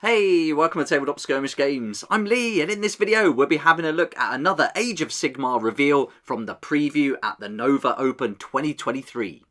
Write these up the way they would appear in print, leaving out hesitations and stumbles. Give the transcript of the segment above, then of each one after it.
Hey, welcome to Tabletop Skirmish Games. I'm Lee, and in this video we'll be having a look at another Age of Sigmar reveal from the preview at the Nova Open 2023.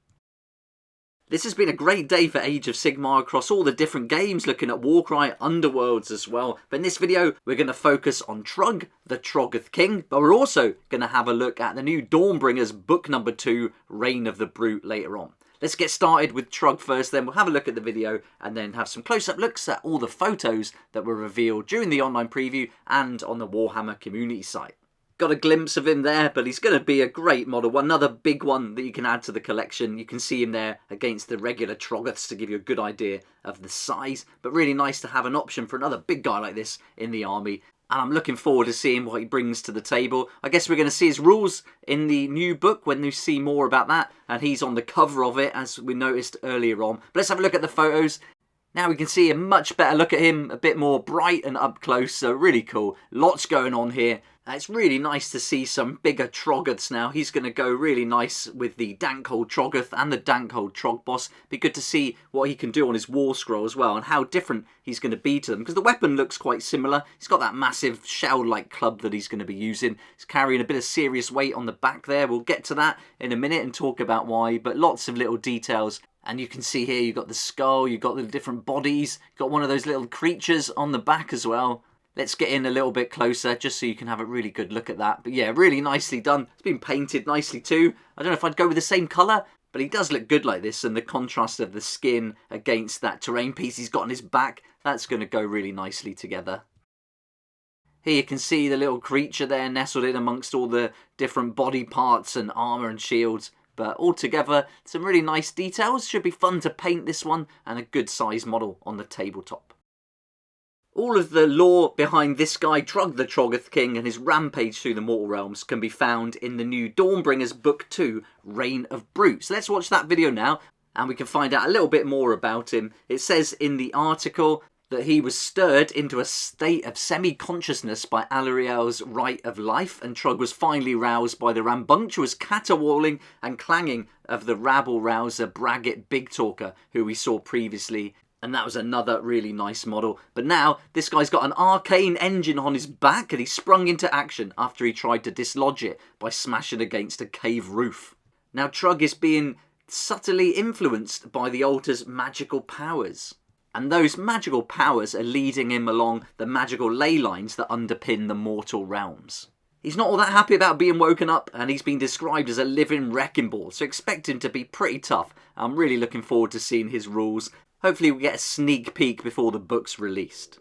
This has been a great day for Age of Sigmar across all the different games, looking at Warcry, Underworlds as well. But in this video, we're going to focus on Trug, the Troggoth King, but we're also going to have a look at the new Dawnbringers book number 2, Reign of the Brute, later on. Let's get started with Trug first, then we'll have a look at the video and then have some close-up looks at all the photos that were revealed during the online preview and on the Warhammer community site. Got a glimpse of him there, but he's going to be a great model. Another big one that you can add to the collection. You can see him there against the regular Troggoths to give you a good idea of the size. But really nice to have an option for another big guy like this in the army. And I'm looking forward to seeing what he brings to the table. I guess we're going to see his rules in the new book when we see more about that. And he's on the cover of it, as we noticed earlier on. But let's have a look at the photos. Now we can see a much better look at him, a bit more bright and up close, so really cool. Lots going on here. It's really nice to see some bigger Troggoths now. He's going to go really nice with the Dankhold Troggoth and the Dankhold Trogboss. Be good to see what he can do on his War Scroll as well and how different he's going to be to them, because the weapon looks quite similar. He's got that massive shell-like club that he's going to be using. He's carrying a bit of serious weight on the back there. We'll get to that in a minute and talk about why, but lots of little details. And you can see here you've got the skull, you've got the different bodies, you've got one of those little creatures on the back as well. Let's get in a little bit closer just so you can have a really good look at that. But yeah, really nicely done. It's been painted nicely too. I don't know if I'd go with the same colour, but he does look good like this. And the contrast of the skin against that terrain piece he's got on his back, that's going to go really nicely together. Here you can see the little creature there nestled in amongst all the different body parts and armour and shields. But altogether, some really nice details. Should be fun to paint this one, and a good size model on the tabletop. All of the lore behind this guy, Trug the Troggoth King, and his rampage through the mortal realms can be found in the new Dawnbringers Book 2, Reign of Brute. So let's watch that video now, and we can find out a little bit more about him. It says in the article that he was stirred into a state of semi-consciousness by Alarielle's Rite of Life, and Trug was finally roused by the rambunctious caterwauling and clanging of the rabble-rouser Braggett Big Talker, who we saw previously. And that was another really nice model. But now, this guy's got an arcane engine on his back, and he sprung into action after he tried to dislodge it by smashing against a cave roof. Now, Trug is being subtly influenced by the altar's magical powers. And those magical powers are leading him along the magical ley lines that underpin the mortal realms. He's not all that happy about being woken up, and he's been described as a living wrecking ball, so expect him to be pretty tough. I'm really looking forward to seeing his rules. Hopefully we get a sneak peek before the book's released.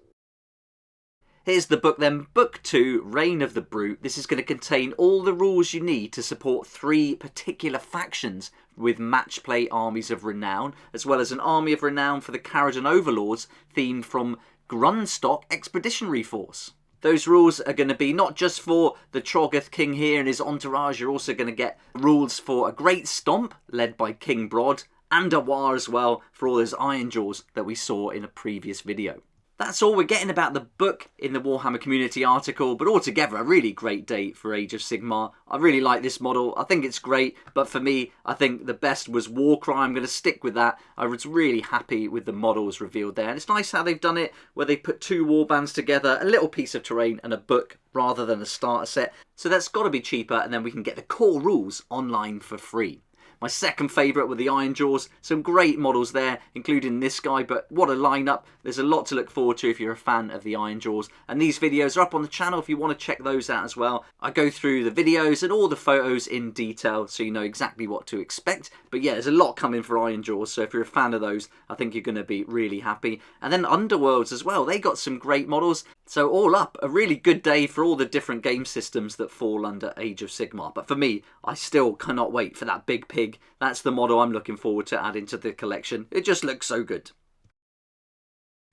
Here's the book then, Book 2, Reign of the Brute. This is going to contain all the rules you need to support 3 particular factions with match play armies of renown, as well as an army of renown for the Caradon Overlords themed from Grunstock Expeditionary Force. Those rules are going to be not just for the Troggoth King here and his entourage, you're also going to get rules for a Great Stomp, led by King Brod, and a war as well for all those Iron Jaws that we saw in a previous video. That's all we're getting about the book in the Warhammer community article, but altogether a really great day for Age of Sigmar. I really like this model. I think it's great, but for me, I think the best was Warcry. I'm going to stick with that. I was really happy with the models revealed there. And it's nice how they've done it, where they put 2 warbands together, a little piece of terrain and a book, rather than a starter set. So that's got to be cheaper, and then we can get the core rules online for free. My second favourite were the Iron Jaws. Some great models there, including this guy, but what a lineup. There's a lot to look forward to if you're a fan of the Iron Jaws. And these videos are up on the channel if you want to check those out as well. I go through the videos and all the photos in detail so you know exactly what to expect. But yeah, there's a lot coming for Iron Jaws, so if you're a fan of those, I think you're going to be really happy. And then Underworlds as well. They got some great models. So all up, a really good day for all the different game systems that fall under Age of Sigmar. But for me, I still cannot wait for that big pig. That's the model I'm looking forward to adding to the collection. It just looks so good.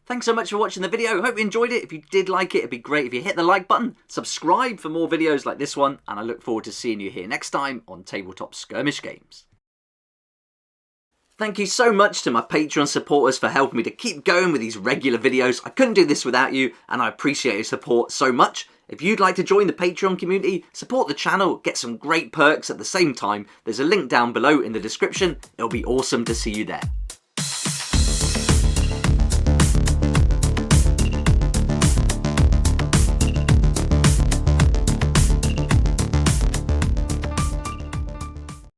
Thanks so much for watching the video. Hope you enjoyed it. If you did like it, it'd be great if you hit the like button, subscribe for more videos like this one, and I look forward to seeing you here next time on Tabletop Skirmish Games. Thank you so much to my Patreon supporters for helping me to keep going with these regular videos. I couldn't do this without you, and I appreciate your support so much. If you'd like to join the Patreon community, support the channel, get some great perks at the same time, there's a link down below in the description. It'll be awesome to see you there.